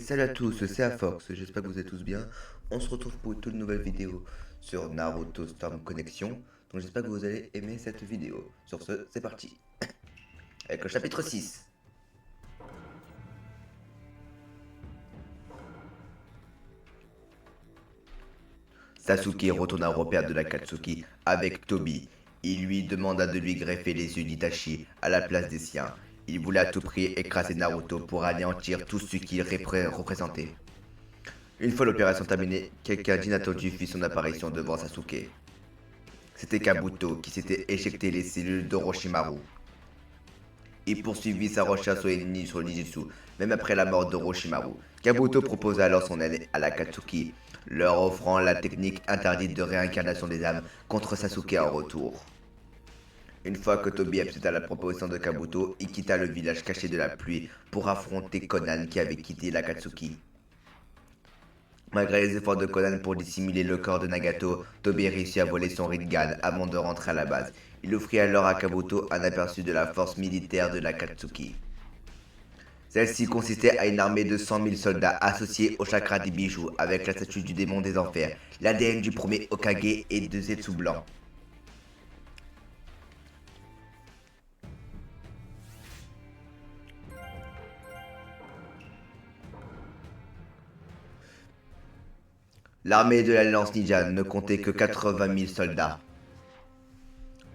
salut à tous, c'est Afox, j'espère que vous êtes tous bien. On se retrouve pour une toute nouvelle vidéo sur Naruto Storm Connection. Donc j'espère que vous allez aimer cette vidéo. Sur ce, c'est parti. Avec le chapitre 6. Sasuke retourne au repère de l'Akatsuki avec Tobi. Il lui demanda de lui greffer les yeux d'Itachi à la place des siens. Il voulait à tout prix écraser Naruto pour anéantir tout ce qu'il représentait. Une fois l'opération terminée, quelqu'un d'inattendu fit son apparition devant Sasuke. C'était Kabuto qui s'était éjecté les cellules d'Orochimaru. Il poursuivit sa recherche sur le ninjutsu, même après la mort d'Orochimaru. Kabuto proposa alors son aide à l'Akatsuki, leur offrant la technique interdite de réincarnation des âmes contre Sasuke en retour. Une fois que Tobi accepta la proposition de Kabuto, il quitta le village caché de la pluie pour affronter Conan qui avait quitté l'Akatsuki. Malgré les efforts de Conan pour dissimuler le corps de Nagato, Tobi réussit à voler son Rinnegan avant de rentrer à la base. Il offrit alors à Kabuto un aperçu de la force militaire de l'Akatsuki. Celle-ci consistait à une armée de 100 000 soldats associés au chakra des bijoux avec la statue du démon des enfers, l'ADN du premier Hokage et de Zetsu blanc. L'armée de l'Alliance Ninja ne comptait que 80 000 soldats.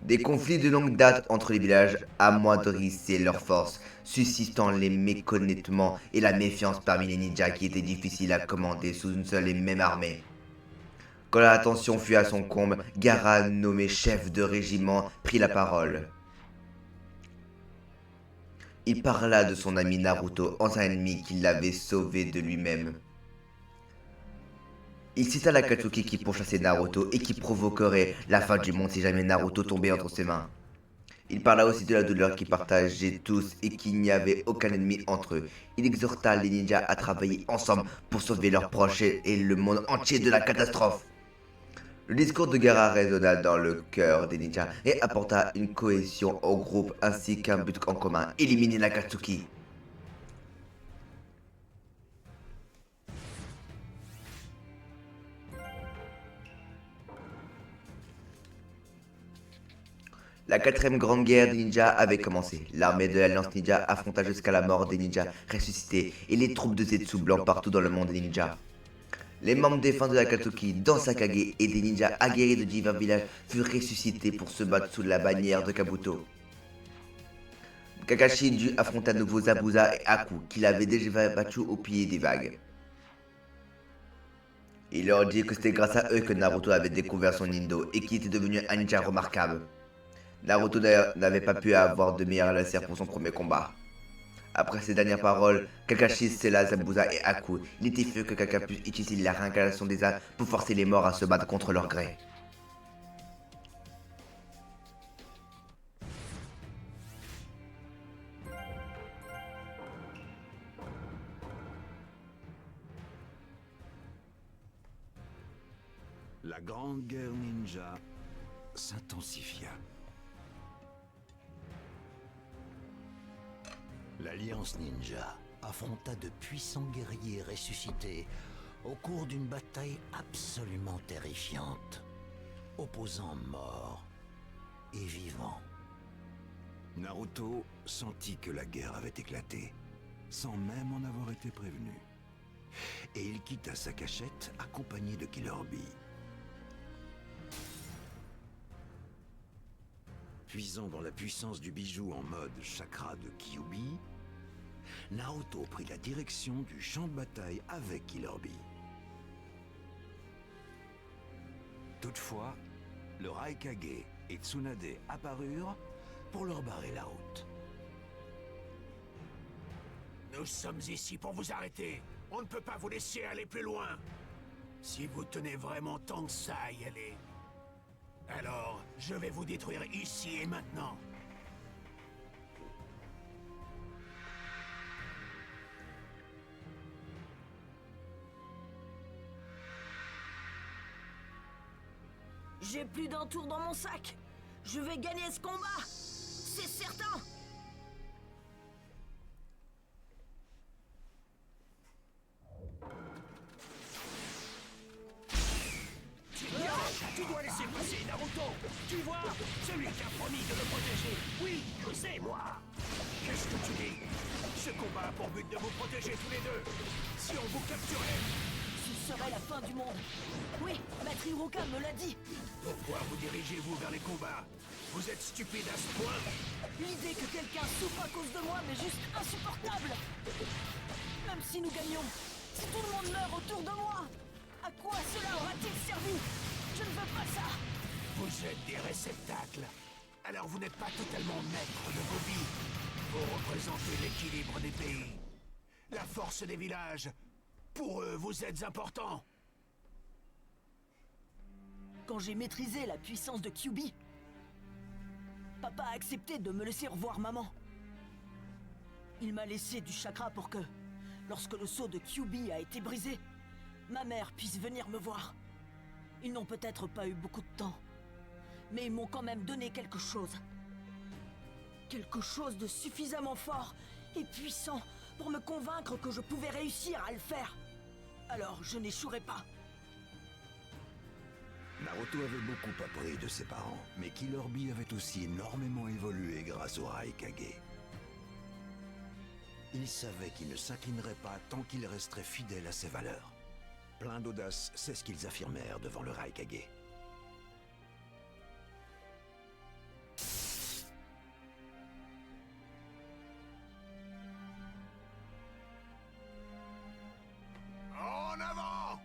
Des conflits de longue date entre les villages amoindrissaient leurs forces, suscitant les mécontentements et la méfiance parmi les ninjas qui étaient difficiles à commander sous une seule et même armée. Quand la tension fut à son comble, Gaara, nommé chef de régiment, prit la parole. Il parla de son ami Naruto, ancien ennemi qui l'avait sauvé de lui-même. Il cita l'Akatsuki qui pourchassait Naruto et qui provoquerait la fin du monde si jamais Naruto tombait entre ses mains. Il parla aussi de la douleur qu'ils partageaient tous et qu'il n'y avait aucun ennemi entre eux. Il exhorta les ninjas à travailler ensemble pour sauver leurs proches et le monde entier de la catastrophe. Le discours de Gaara résonna dans le cœur des ninjas et apporta une cohésion au groupe ainsi qu'un but en commun, éliminer l'Akatsuki. La quatrième grande guerre des ninjas avait commencé. L'armée de l'Alliance Ninja affronta jusqu'à la mort des ninjas ressuscités et les troupes de Zetsu blanc partout dans le monde des ninjas. Les membres défunts de l'Akatsuki, dont Sakage et des ninjas aguerris de divers villages furent ressuscités pour se battre sous la bannière de Kabuto. Kakashi dut affronter à nouveau Zabuza et Aku, qu'il avait déjà battu au pied des vagues. Il leur dit que c'était grâce à eux que Naruto avait découvert son Nindo et qu'il était devenu un ninja remarquable. Naruto d'ailleurs n'avait pas pu avoir de meilleur adversaire pour son premier combat. Après ces dernières paroles, Kakashi scella Zabuza et Aku. Il était furieux que quelqu'un puisse utiliser la réincarnation des âmes pour forcer les morts à se battre contre leur gré. La grande guerre ninja s'intensifia. L'Alliance Ninja affronta de puissants guerriers ressuscités au cours d'une bataille absolument terrifiante, opposant morts et vivants. Naruto sentit que la guerre avait éclaté, sans même en avoir été prévenu. Et il quitta sa cachette accompagné de Killer Bee. Puisant dans la puissance du bijou en mode chakra de Kyuubi, Naruto prit la direction du champ de bataille avec Killer Bee. Toutefois, le Raikage et Tsunade apparurent pour leur barrer la route. Nous sommes ici pour vous arrêter. On ne peut pas vous laisser aller plus loin. Si vous tenez vraiment tant que ça à y aller, alors je vais vous détruire ici et maintenant. J'ai plus d'un tour dans mon sac. Je vais gagner ce combat. C'est certain. Tu vois, celui qui a promis de le protéger. Oui, c'est moi. Qu'est-ce que tu dis? Ce combat a pour but de vous protéger tous les deux. Si on vous capturait, Ce serait la fin du monde. Oui, Maître Hiruka me l'a dit. pourquoi vous dirigez-vous vers les combats? Vous êtes stupide à ce point? L'idée que quelqu'un souffre à cause de moi m'est juste insupportable. Même si nous gagnions, si tout le monde meurt autour de moi, à quoi cela aura-t-il servi? Je ne veux pas ça. Vous êtes des réceptacles. Alors vous n'êtes pas totalement maître de vos vies. Vous représentez l'équilibre des pays. La force des villages. Pour eux, vous êtes importants. Quand j'ai maîtrisé la puissance de Kyuubi, papa a accepté de me laisser revoir maman. Il m'a laissé du chakra pour que, lorsque le sceau de Kyuubi a été brisé, ma mère puisse venir me voir. Ils n'ont peut-être pas eu beaucoup de temps, mais ils m'ont quand même donné quelque chose. Quelque chose de suffisamment fort et puissant pour me convaincre que je pouvais réussir à le faire. Alors je n'échouerai pas. Naruto avait beaucoup appris de ses parents, mais Killer Bee avait aussi énormément évolué grâce au Raikage. Il savait qu'il ne s'inclinerait pas tant qu'il resterait fidèle à ses valeurs. Plein d'audace, c'est ce qu'ils affirmèrent devant le Raikage. En avant!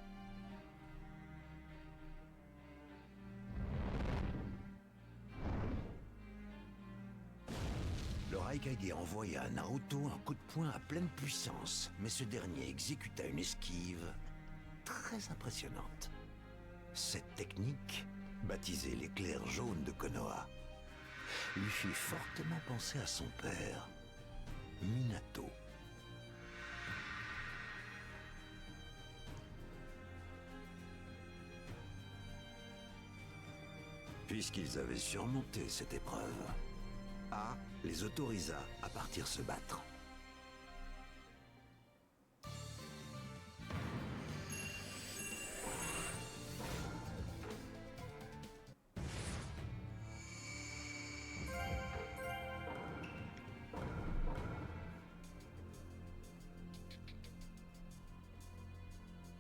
Le Raikage envoya à Naruto un coup de poing à pleine puissance, mais ce dernier exécuta une esquive très impressionnante. Cette technique, baptisée l'éclair jaune de Konoha, lui fit fortement penser à son père, Minato. Puisqu'ils avaient surmonté cette épreuve, A les autorisa à partir se battre.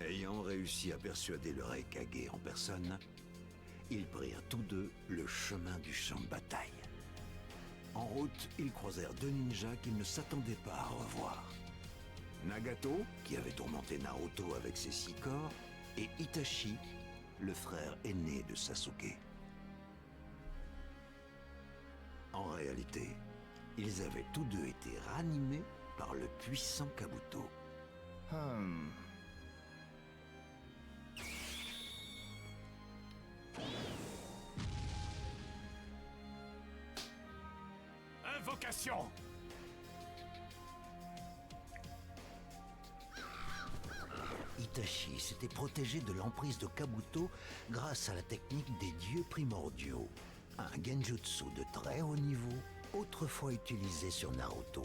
Ayant réussi à persuader le Raikage en personne, ils prirent tous deux le chemin du champ de bataille. En route, ils croisèrent deux ninjas qu'ils ne s'attendaient pas à revoir. Nagato, qui avait tourmenté Naruto avec ses 6 corps, et Itachi, le frère aîné de Sasuke. En réalité, ils avaient tous deux été ranimés par le puissant Kabuto. Invocation! Itachi s'était protégé de l'emprise de Kabuto grâce à la technique des dieux primordiaux, un genjutsu de très haut niveau, autrefois utilisé sur Naruto.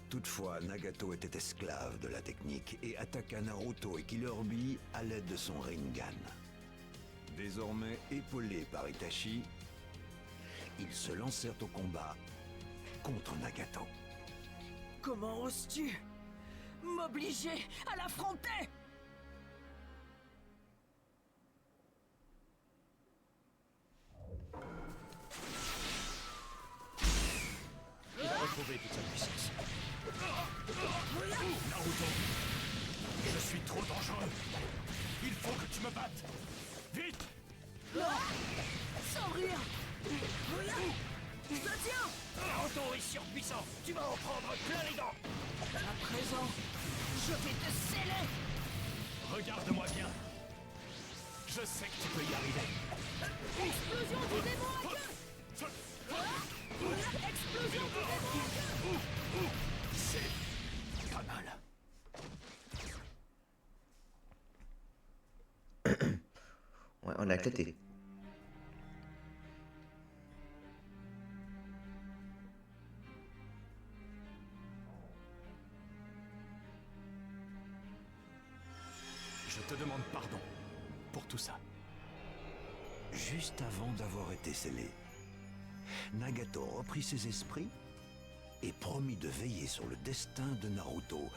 Toutefois, Nagato était esclave de la technique et attaqua Naruto et Killer Bee à l'aide de son Rinnegan. Désormais épaulés par Itachi, ils se lancèrent au combat contre Nagato. Comment oses-tu m'obliger à l'affronter? Il a retrouvé toute sa puissance. Naruto, je suis trop dangereux. Il faut que tu me battes. Vite! Sans rire. Je te tiens. Naruto est surpuissant. Tu vas en prendre plein les dents. À présent, je vais te sceller. Regarde-moi bien. Je sais que tu peux y arriver. Explosion du démon à queue. Explosion du démon à queue. C'est pas mal. Ouais, on a éclaté. te demande pardon pour tout ça. Juste avant d'avoir été scellé, Nagato reprit ses esprits et promit de veiller sur le destin de Naruto,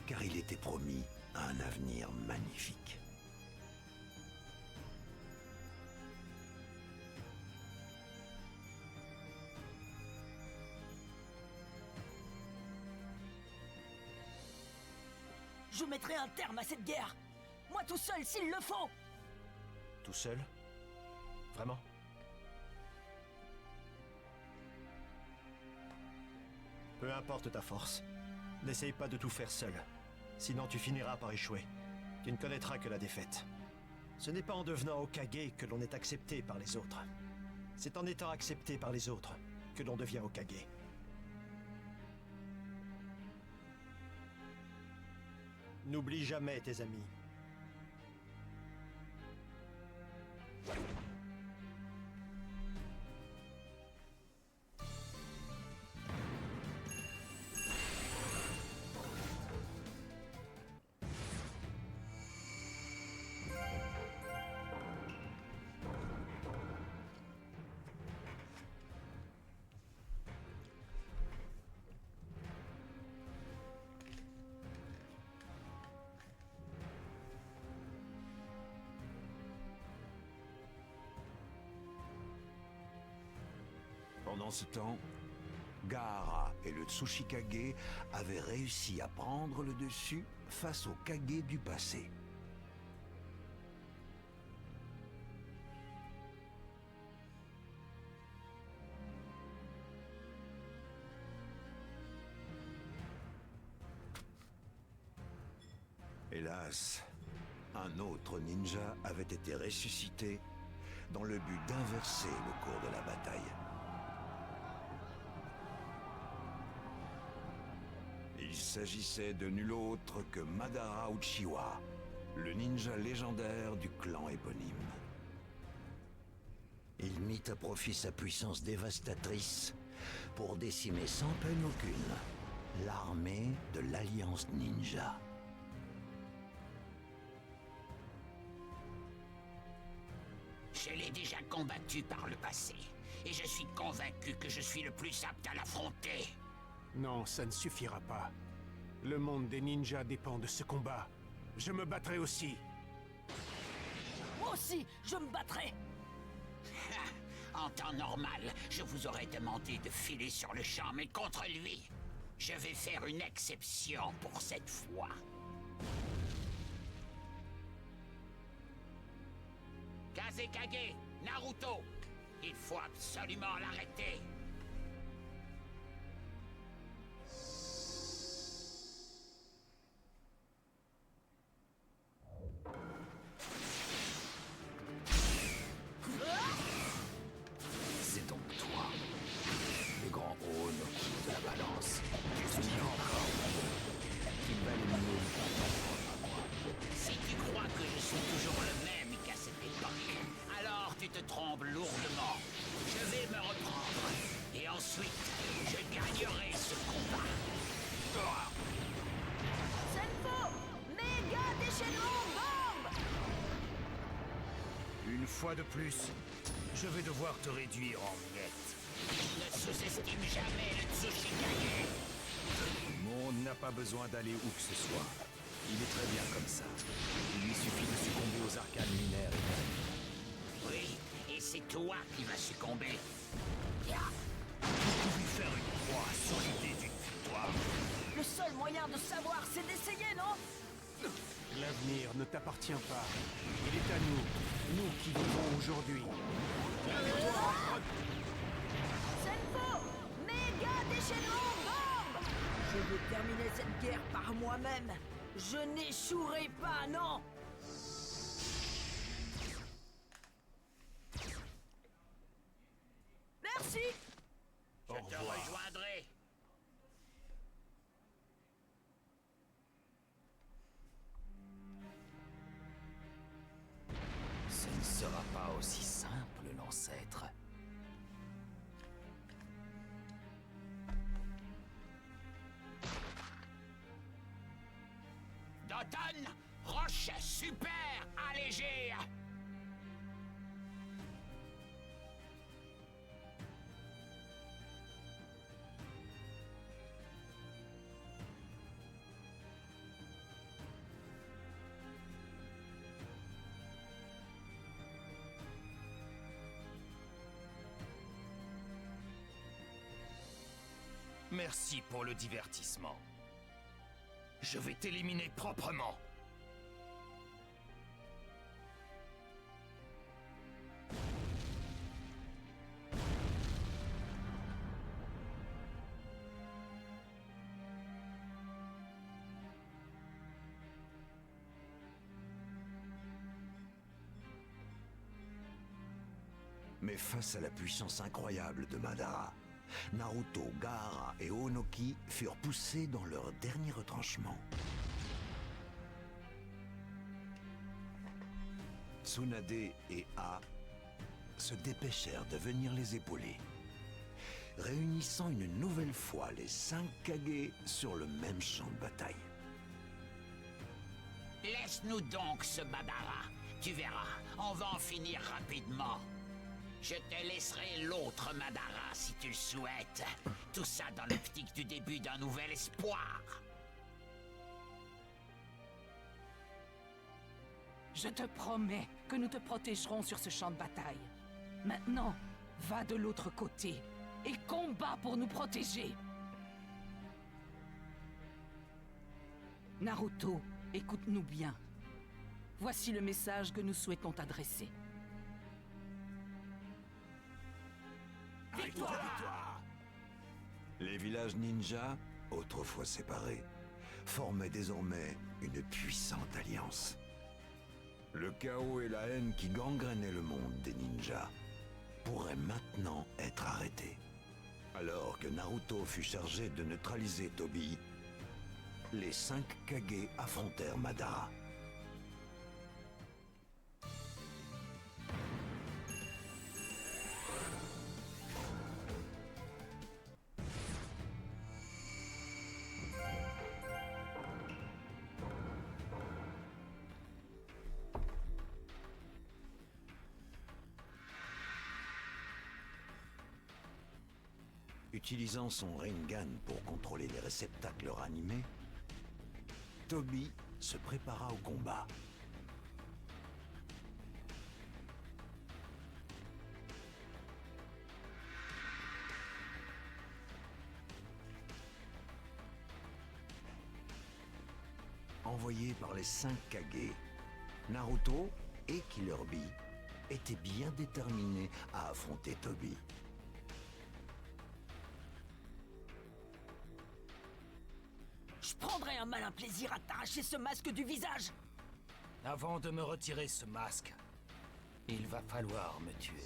car il était promis un avenir magnifique. Je mettrai un terme à cette guerre. Moi tout seul, s'il le faut. Tout seul? Vraiment? Peu importe ta force, n'essaye pas de tout faire seul. Sinon tu finiras par échouer. Tu ne connaîtras que la défaite. Ce n'est pas en devenant Hokage que l'on est accepté par les autres. C'est en étant accepté par les autres que l'on devient Hokage. N'oublie jamais tes amis. Pendant ce temps, Gaara et le Tsuchikage avaient réussi à prendre le dessus face au Kage du passé. Hélas, un autre ninja avait été ressuscité dans le but d'inverser le cours de la bataille. Il s'agissait de nul autre que Madara Uchiwa, le ninja légendaire du clan éponyme. Il mit à profit sa puissance dévastatrice pour décimer sans peine aucune l'armée de l'Alliance Ninja. Je l'ai déjà combattu par le passé, et je suis convaincu que je suis le plus apte à l'affronter. Non, ça ne suffira pas. Le monde des ninjas dépend de ce combat. Je me battrai aussi. Moi aussi, je me battrai. En temps normal, je vous aurais demandé de filer sur le champ, mais contre lui, je vais faire une exception pour cette fois. Kazekage, Naruto, il faut absolument l'arrêter. C'est donc toi, le grand Ono-ki de la balance. Tu dis encore qu'il valait mieux t'entendre à moi. Si tu crois que je suis toujours le même qu'à cette époque, alors tu te trompes lourdement. Je vais me reprendre, et ensuite, je gagnerai ce combat. Senfo, méga déchaînement bombe. Une fois de plus, je vais devoir te réduire en miettes. Ne sous-estime jamais le Tsuchikage. Le monde n'a pas besoin d'aller où que ce soit. Il est très bien comme ça. Il lui suffit de succomber aux arcanes lunaires et Oui, et c'est toi qui vas succomber. vous pouvez faire une croix sur l'idée d'une victoire. Le seul moyen de savoir, c'est d'essayer, non? L'avenir ne t'appartient pas. Il est à nous qui vivons aujourd'hui. Senfo, méga déchaînement bombe. Je vais terminer cette guerre par moi-même. Je n'échouerai pas, non. Merci. Je te rejoindrai. Ce ne sera pas aussi simple, l'ancêtre. Doton, Roche super allégé. Merci pour le divertissement. Je vais t'éliminer proprement. Mais face à la puissance incroyable de Madara, Naruto, Gaara et Onoki furent poussés dans leur dernier retranchement. Tsunade et A se dépêchèrent de venir les épauler, réunissant une nouvelle fois les 5 Kage sur le même champ de bataille. Laisse-nous donc ce Madara. Tu verras, on va en finir rapidement. Je te laisserai l'autre Madara si tu le souhaites. Tout ça dans l'optique du début d'un nouvel espoir. Je te promets que nous te protégerons sur ce champ de bataille. Maintenant, va de l'autre côté et combat pour nous protéger. Naruto, écoute-nous bien. Voici le message que nous souhaitons t'adresser. Victoire! Les villages ninja, autrefois séparés, formaient désormais une puissante alliance. Le chaos et la haine qui gangrénaient le monde des ninjas pourraient maintenant être arrêtés. Alors que Naruto fut chargé de neutraliser Tobi, les 5 Kage affrontèrent Madara. Utilisant son Rinnegan pour contrôler les réceptacles ranimés, Tobi se prépara au combat. Envoyé par les 5 Kage, Naruto et Killer Bee étaient bien déterminés à affronter Tobi. Je prendrai un malin plaisir à t'arracher ce masque du visage. Avant de me retirer ce masque, il va falloir me tuer.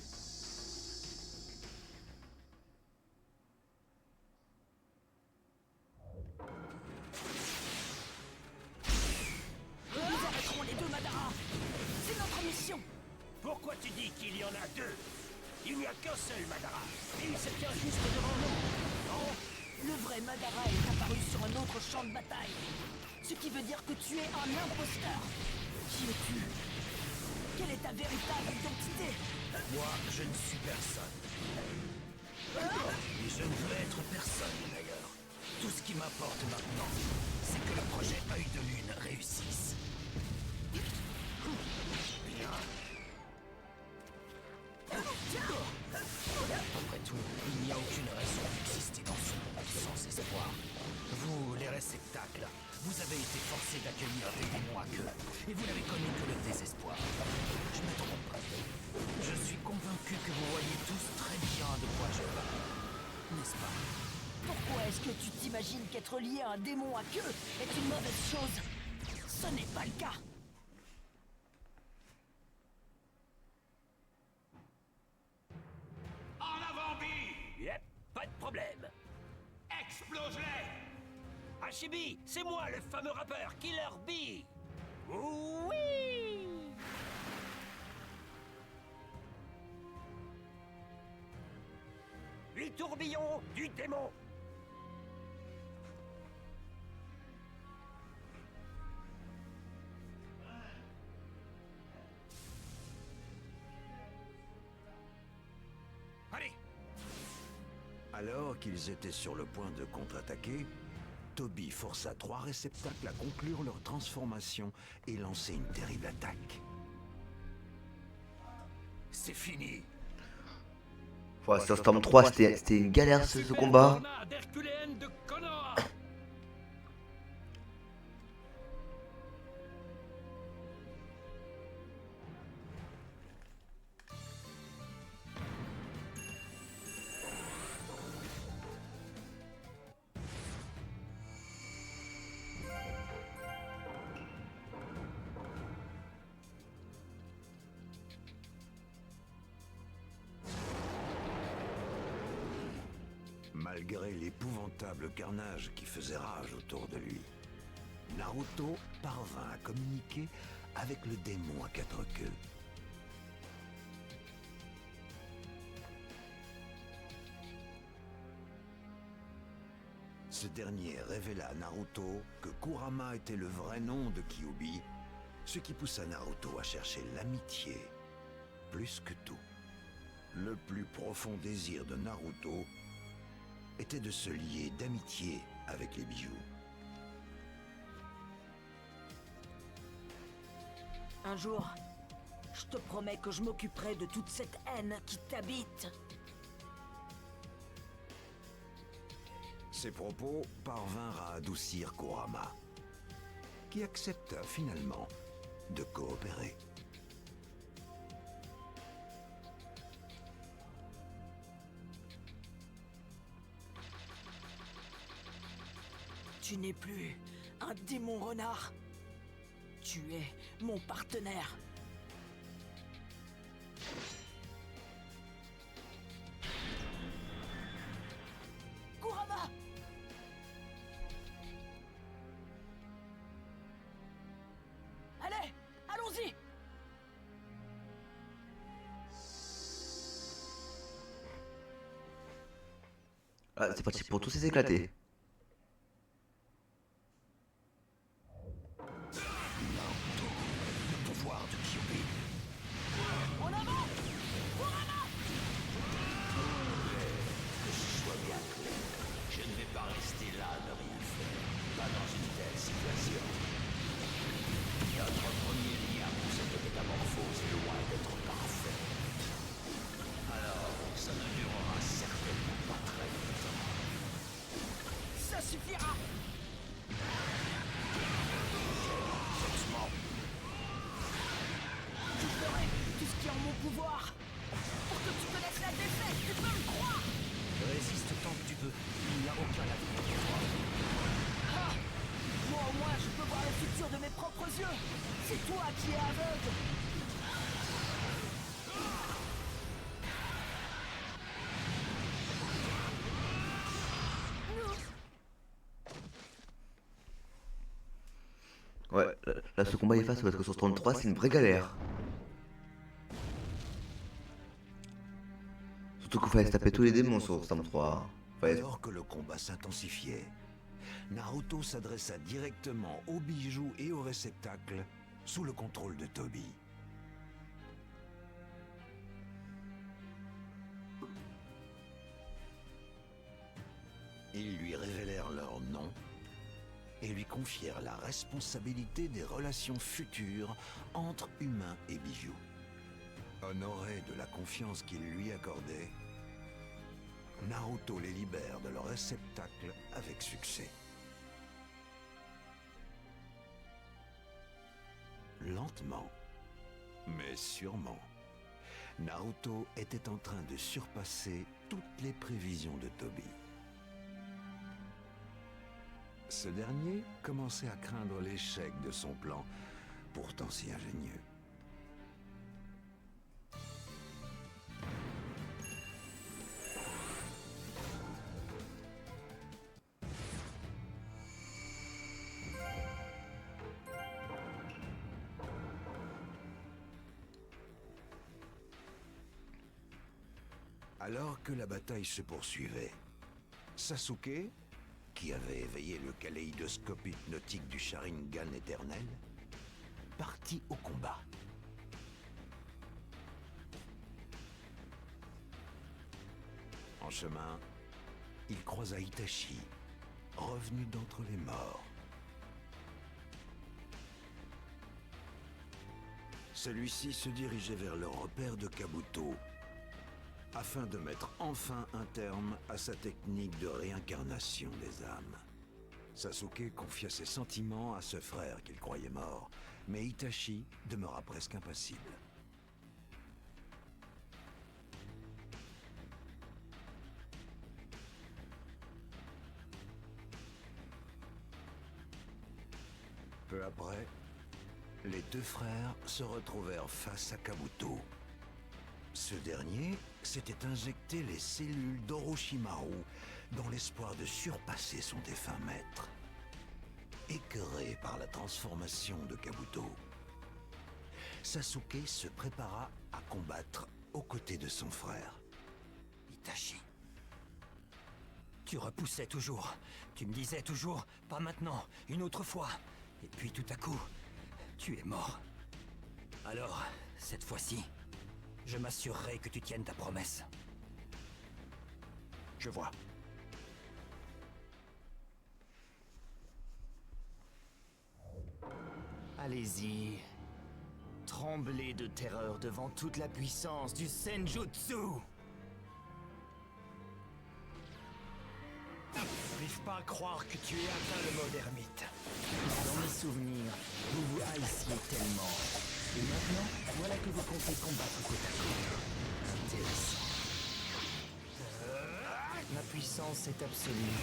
Nous arrêterons les deux Madara. C'est notre mission. Pourquoi tu dis qu'il y en a deux? Il n'y a qu'un seul Madara. Et il se tient juste devant nous. Non? Le vrai Madara est apparu sur un autre champ de bataille. Ce qui veut dire que tu es un imposteur. Qui es-tu? Quelle est ta véritable identité? Moi, je ne suis personne. Et je ne veux être personne, d'ailleurs. Tout ce qui m'importe maintenant, c'est que le projet Œil de Lune réussisse. Bien. Après tout, il n'y a aucune raison d'exister dans ce monde sans espoir. Vous, les réceptacles, vous avez été forcés d'accueillir des démons à queue, et vous n'avez connu que le désespoir. Je me trompe. Je suis convaincu que vous voyez tous très bien de quoi je parle. N'est-ce pas? Pourquoi est-ce que tu t'imagines qu'être lié à un démon à queue est une mauvaise chose? Ce n'est pas le cas. En avant, Bee! Yep, pas de problème. Explose-les! Hashibi, c'est moi le fameux rappeur Killer Bee. Oui. Le tourbillon du démon. Alors qu'ils étaient sur le point de contre-attaquer, Toby força 3 réceptacles à conclure leur transformation et lancer une terrible attaque. C'est fini. Ouais, sur Storm 3, c'était une galère ce combat. d'Herculéenne de Konoha. Malgré l'épouvantable carnage qui faisait rage autour de lui, Naruto parvint à communiquer avec le démon à 4 queues. Ce dernier révéla à Naruto que Kurama était le vrai nom de Kyuubi, ce qui poussa Naruto à chercher l'amitié plus que tout. Le plus profond désir de Naruto était de se lier d'amitié avec les bijoux. Un jour, je te promets que je m'occuperai de toute cette haine qui t'habite. Ces propos parvinrent à adoucir Kurama, qui accepta finalement de coopérer. Tu n'es plus un démon renard. Tu es mon partenaire. Kurama! Allez, allons-y! Ah, c'est parti pour tous ces éclatés. Ça suffira! Je ferai tout ce qui est en mon pouvoir pour que tu connaisses la défaite, tu peux me croire! Résiste tant que tu peux. Il n'y a aucun avenir pour toi. Ah! Moi au moins je peux voir le futur de mes propres yeux! C'est toi qui es aveugle! Ouais, là ce combat est face parce que sur Storm 3 c'est une vraie galère. Surtout qu'il fallait se taper tous les démons sur Storm 3. Alors que le combat s'intensifiait, Naruto s'adressa directement aux bijoux et aux réceptacles sous le contrôle de Toby. Ils lui révélèrent leur nom et lui confièrent la responsabilité des relations futures entre humains et bijoux. Honoré de la confiance qu'ils lui accordaient, Naruto les libère de leur réceptacle avec succès. Lentement, mais sûrement, Naruto était en train de surpasser toutes les prévisions de Toby. Ce dernier commençait à craindre l'échec de son plan, pourtant si ingénieux. Alors que la bataille se poursuivait, Sasuke, qui avait éveillé le kaléidoscope hypnotique du Sharingan éternel, partit au combat. En chemin, il croisa Itachi, revenu d'entre les morts. Celui-ci se dirigeait vers le repère de Kabuto, afin de mettre enfin un terme à sa technique de réincarnation des âmes. Sasuke confia ses sentiments à ce frère qu'il croyait mort, mais Itachi demeura presque impassible. Peu après, les deux frères se retrouvèrent face à Kabuto. Ce dernier s'était injecté les cellules d'Orochimaru dans l'espoir de surpasser son défunt maître. Écœuré par la transformation de Kabuto, Sasuke se prépara à combattre aux côtés de son frère. Itachi. Tu repoussais toujours. Tu me disais toujours, pas maintenant, une autre fois. Et puis tout à coup, tu es mort. Alors, cette fois-ci, je m'assurerai que tu tiennes ta promesse. Je vois. Allez-y. Tremblez de terreur devant toute la puissance du Senjutsu. J'arrive pas à croire que tu aies atteint le mode ermite. Dans mes souvenirs, vous vous haissiez tellement. Et maintenant, voilà que vous comptez combattre côte à côte. Intéressant. Ma puissance est absolue.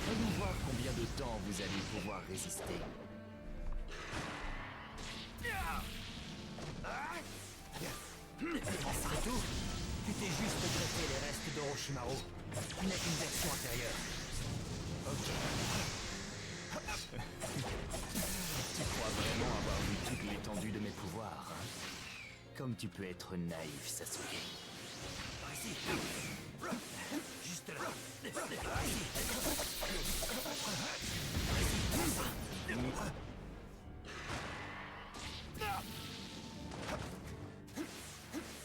Voyons voir combien de temps vous allez pouvoir résister. C'est tout. Tu t'es juste greffé les restes d'Orochimaru. Tu n'as qu'une version intérieure. Ok. Tu crois vraiment avoir vu toute l'étendue de mes pouvoirs, hein? Comme tu peux être naïf, Sasuke. Par ici. Juste là. Par ici.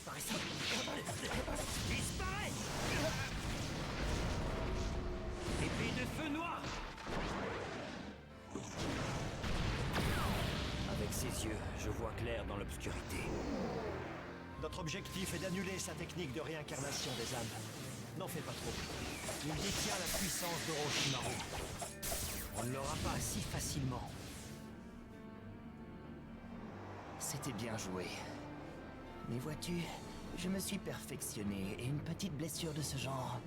Par ici. Disparaît. Épée de feu noir. Avec ses yeux, je vois clair dans l'obscurité. Notre objectif est d'annuler sa technique de réincarnation des âmes. N'en fais pas trop. Il détient la puissance d'Orochimaru. On ne l'aura pas si facilement. C'était bien joué. Mais vois-tu, je me suis perfectionné et une petite blessure de ce genre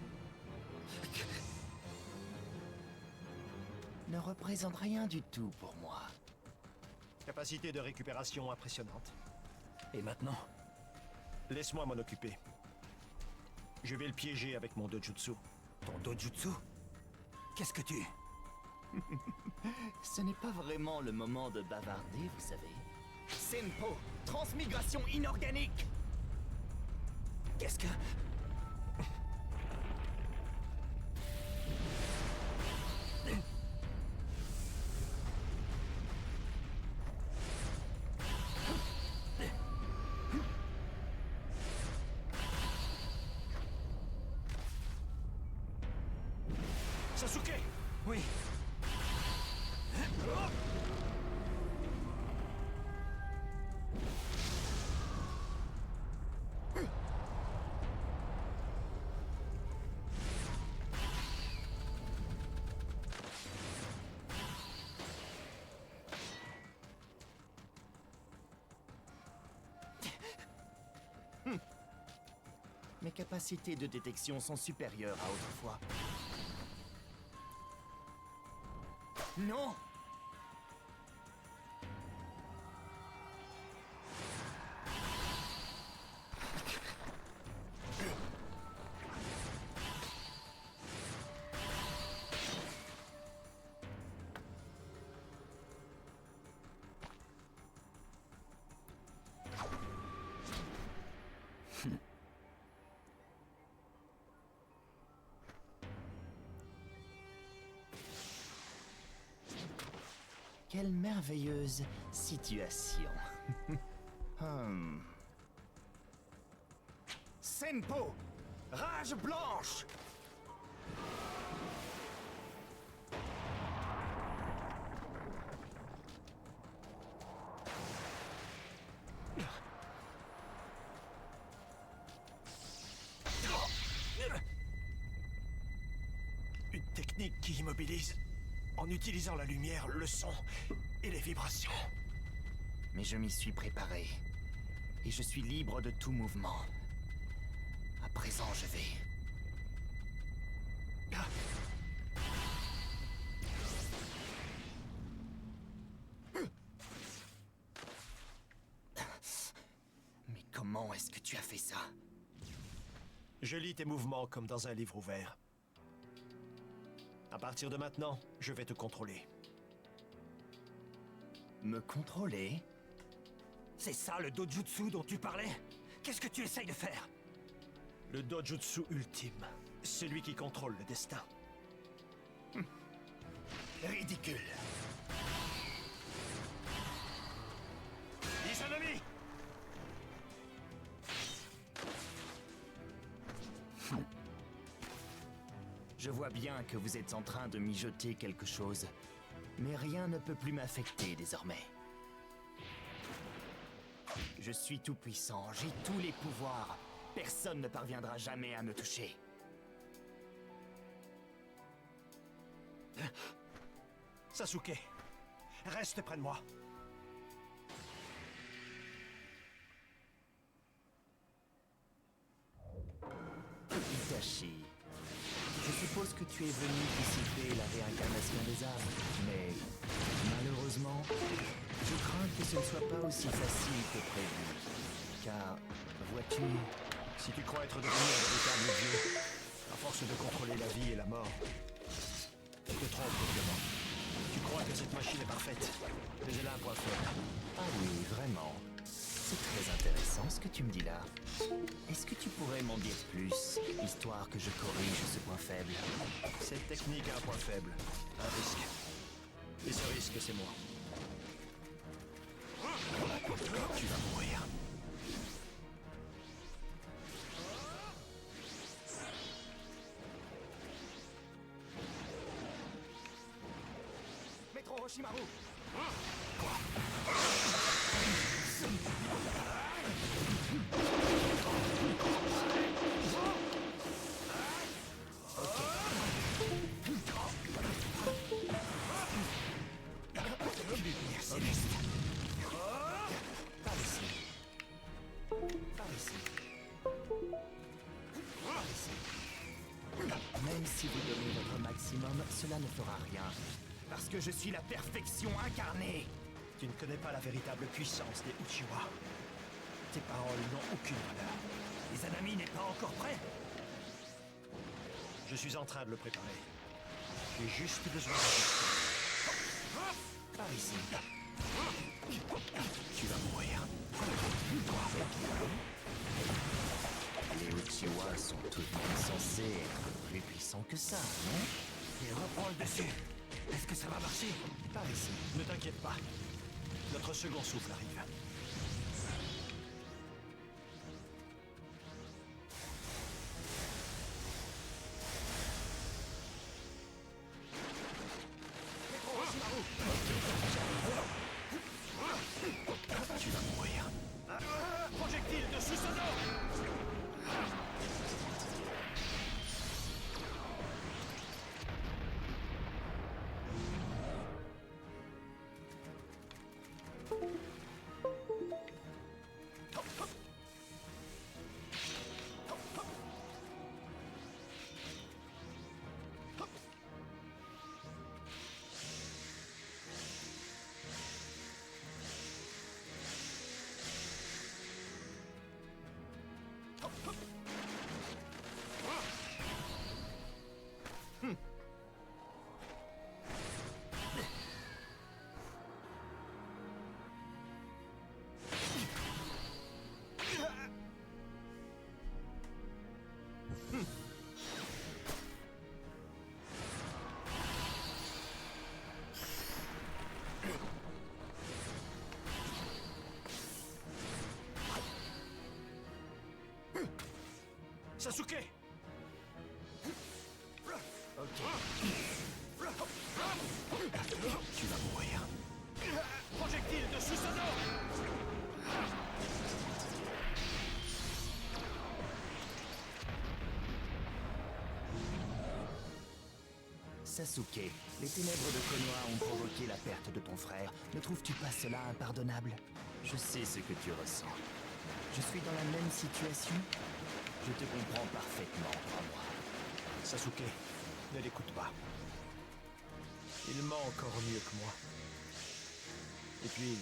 ne représente rien du tout pour moi. Capacité de récupération impressionnante. Et maintenant? Laisse-moi m'en occuper. Je vais le piéger avec mon dojutsu. Ton dojutsu? Qu'est-ce que tu... Ce n'est pas vraiment le moment de bavarder, vous savez. Senpo, transmigration inorganique. Qu'est-ce que... Sasuke! Oui. Mes capacités de détection sont supérieures à autrefois. Non! Quelle merveilleuse situation. Senpo, rage blanche. qui immobilise en utilisant la lumière, le son et les vibrations. Mais je m'y suis préparé. Et je suis libre de tout mouvement. À présent, je vais... Ah. Mais comment est-ce que tu as fait ça? Je lis tes mouvements comme dans un livre ouvert. À partir de maintenant, je vais te contrôler. Me contrôler? C'est ça le dojutsu dont tu parlais? Qu'est-ce que tu essayes de faire? Le dojutsu ultime. Celui qui contrôle le destin. Ridicule. Izanami! Je vois bien que vous êtes en train de mijoter quelque chose. Mais rien ne peut plus m'affecter désormais. Je suis tout-puissant, j'ai tous les pouvoirs. Personne ne parviendra jamais à me toucher. Sasuke, reste près de moi. Itachi, je suppose que tu es venu dissiper la réincarnation des âmes, mais malheureusement, je crains que ce ne soit pas aussi facile que prévu. Car, vois-tu, Si tu crois être devenu un véritable dieu, à force de contrôler la vie et la mort, tu te trompes complètement. Tu crois que cette machine est parfaite, mais elle a un point faible. ah oui, vraiment. C'est très intéressant ce que tu me dis là. Est-ce que tu pourrais m'en dire plus, histoire que je corrige ce point faible? Cette technique a un point faible, un risque. Et ce risque, c'est moi. Tu vas mourir. Maître Orochimaru! Par ici. Par ici. Par ici. Même si vous donnez votre maximum, cela ne fera rien. Parce que je suis la perfection incarnée. Tu ne connais pas la véritable puissance des Uchiwa. Tes paroles n'ont aucune valeur. Izanami n'est pas encore prêt. Je suis en train de le préparer. J'ai juste besoin d'ajuster. Par ici. Tu vas mourir. Les Uchiwa sont tout de même censés être plus puissants que ça, non? Il reprend le dessus. Est-ce que ça va marcher? Par ici. Ne t'inquiète pas. Notre second souffle arrive. Tu vas mourir. Projectile de Susanoo! Sasuke! Ok. Tu vas mourir. Projectile de Susanoo! Sasuke, les ténèbres de Konoha ont provoqué la perte de ton frère. Ne trouves-tu pas cela impardonnable? Je sais ce que tu ressens. Je suis dans la même situation. Je te comprends parfaitement, crois-moi. Sasuke, ne l'écoute pas. Il ment encore mieux que moi. Et puis,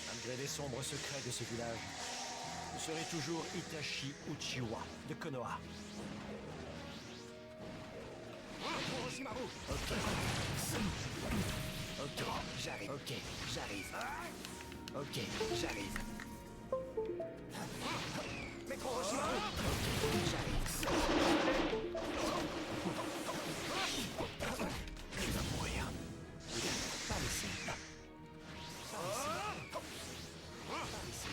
malgré les sombres secrets de ce village, je serai toujours Itachi Uchiwa de Konoha. Ok, j'arrive. Ok, j'arrive. Ok, j'arrive. Maître Orochimaru. Ok, j'arrive. Tu vas mourir. Pas ici. Pas ici.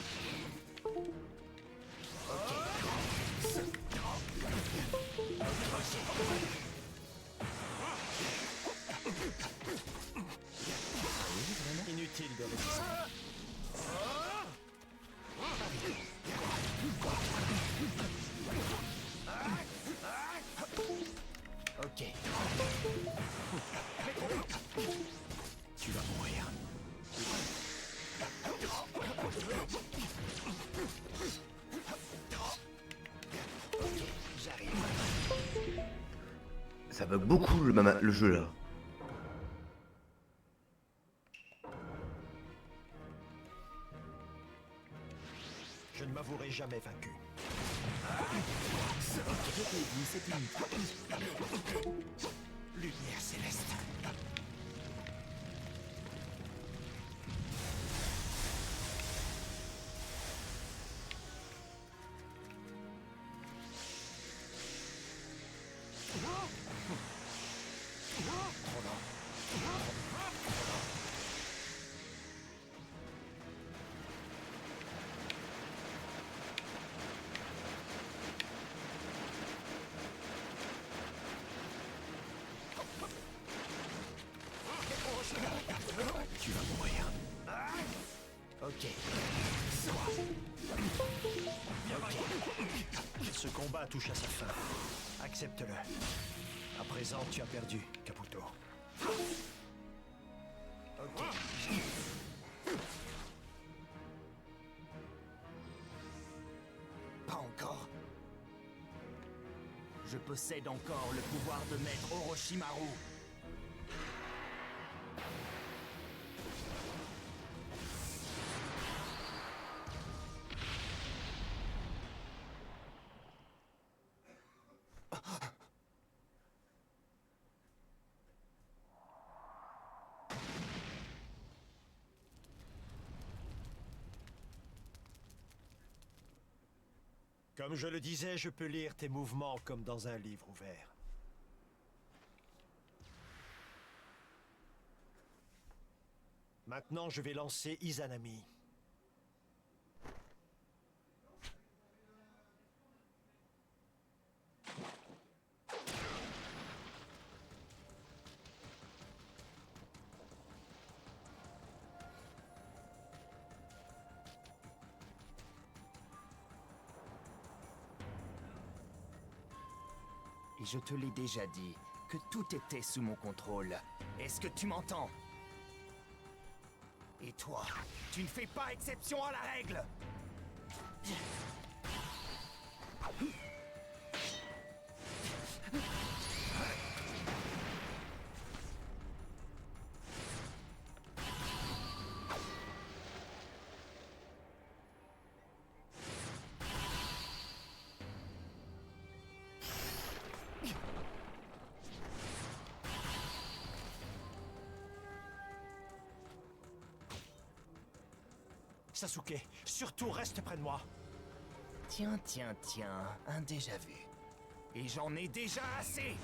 Inutile de résister. Ok. Tu vas mourir. Ok, j'arrive. Ça va beaucoup le jeu là. Je ne m'avouerai jamais vaincu. Je t'ai dit, c'est une Lumière céleste. Tu vas mourir. Ok. Ce combat touche à sa fin. Accepte-le. À présent, tu as perdu, Kabuto. Ok. Pas encore. Je possède encore le pouvoir de maître Orochimaru. Comme je le disais, je peux lire tes mouvements comme dans un livre ouvert. Maintenant, je vais lancer Izanami. Et je te l'ai déjà dit, que tout était sous mon contrôle. Est-ce que tu m'entends? Et toi, tu ne fais pas exception à la règle! Sasuke, surtout reste près de moi. Tiens, tiens, tiens, un déjà vu. Et j'en ai déjà assez!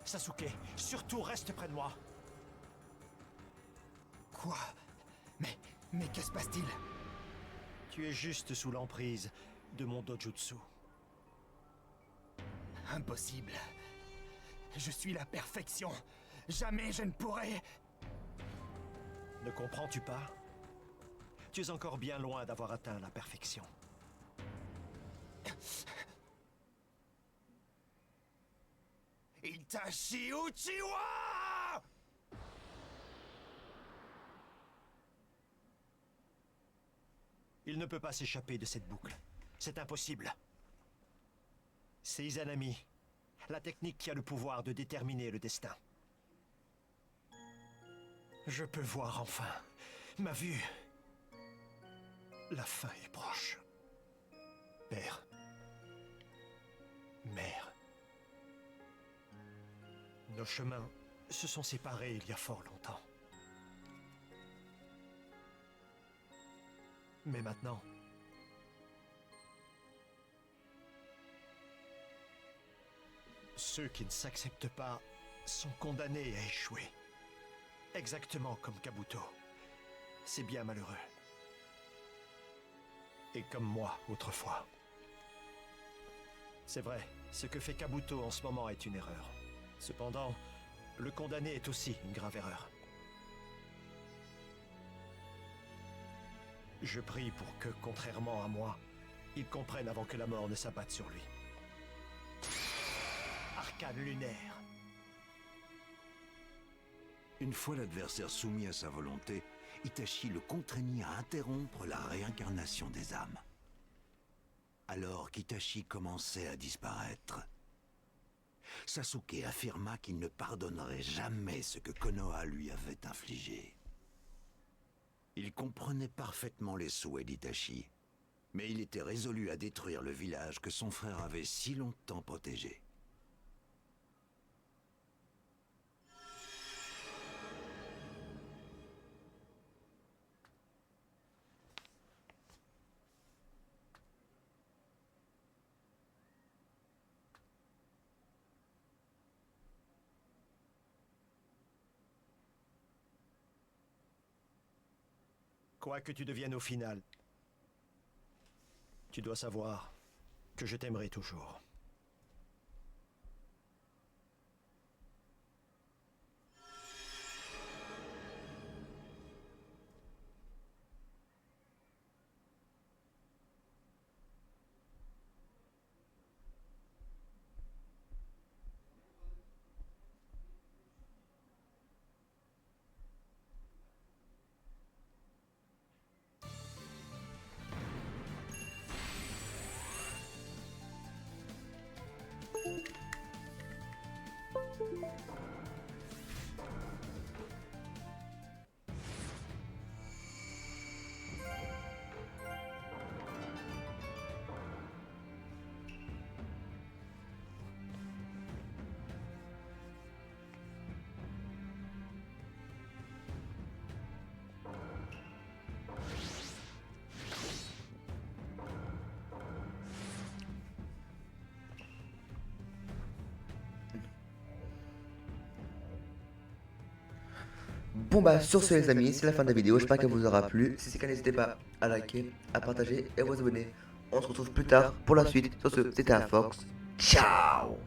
Sasuke, surtout reste près de moi. Mais que se passe-t-il? Tu es juste sous l'emprise de mon dojutsu. Impossible. Je suis la perfection. Jamais je ne pourrai... Ne comprends-tu pas? Tu es encore bien loin d'avoir atteint la perfection. Itachi Uchiwa! Il ne peut pas s'échapper de cette boucle. C'est impossible. C'est Izanami, la technique qui a le pouvoir de déterminer le destin. Je peux voir enfin ma vue. La fin est proche. Père. Mère. Nos chemins se sont séparés il y a fort longtemps. Mais maintenant... Ceux qui ne s'acceptent pas sont condamnés à échouer. Exactement comme Kabuto. C'est bien malheureux. Et comme moi, autrefois. C'est vrai, ce que fait Kabuto en ce moment est une erreur. Cependant, le condamné est aussi une grave erreur. Je prie pour que, contrairement à moi, il comprenne avant que la mort ne s'abatte sur lui. Arcane lunaire. Une fois l'adversaire soumis à sa volonté, Itachi le contraignit à interrompre la réincarnation des âmes. Alors qu'Itachi commençait à disparaître, Sasuke affirma qu'il ne pardonnerait jamais ce que Konoha lui avait infligé. Il comprenait parfaitement les souhaits d'Itachi, mais il était résolu à détruire le village que son frère avait si longtemps protégé. Quoi que tu deviennes au final, tu dois savoir que je t'aimerai toujours. Bon bah sur ce les amis, c'est la fin de la vidéo, j'espère qu'elle vous aura plu. Si c'est le cas, n'hésitez pas à liker, à partager et à vous abonner. On se retrouve plus tard pour la suite. Sur ce, c'était Fox. Ciao.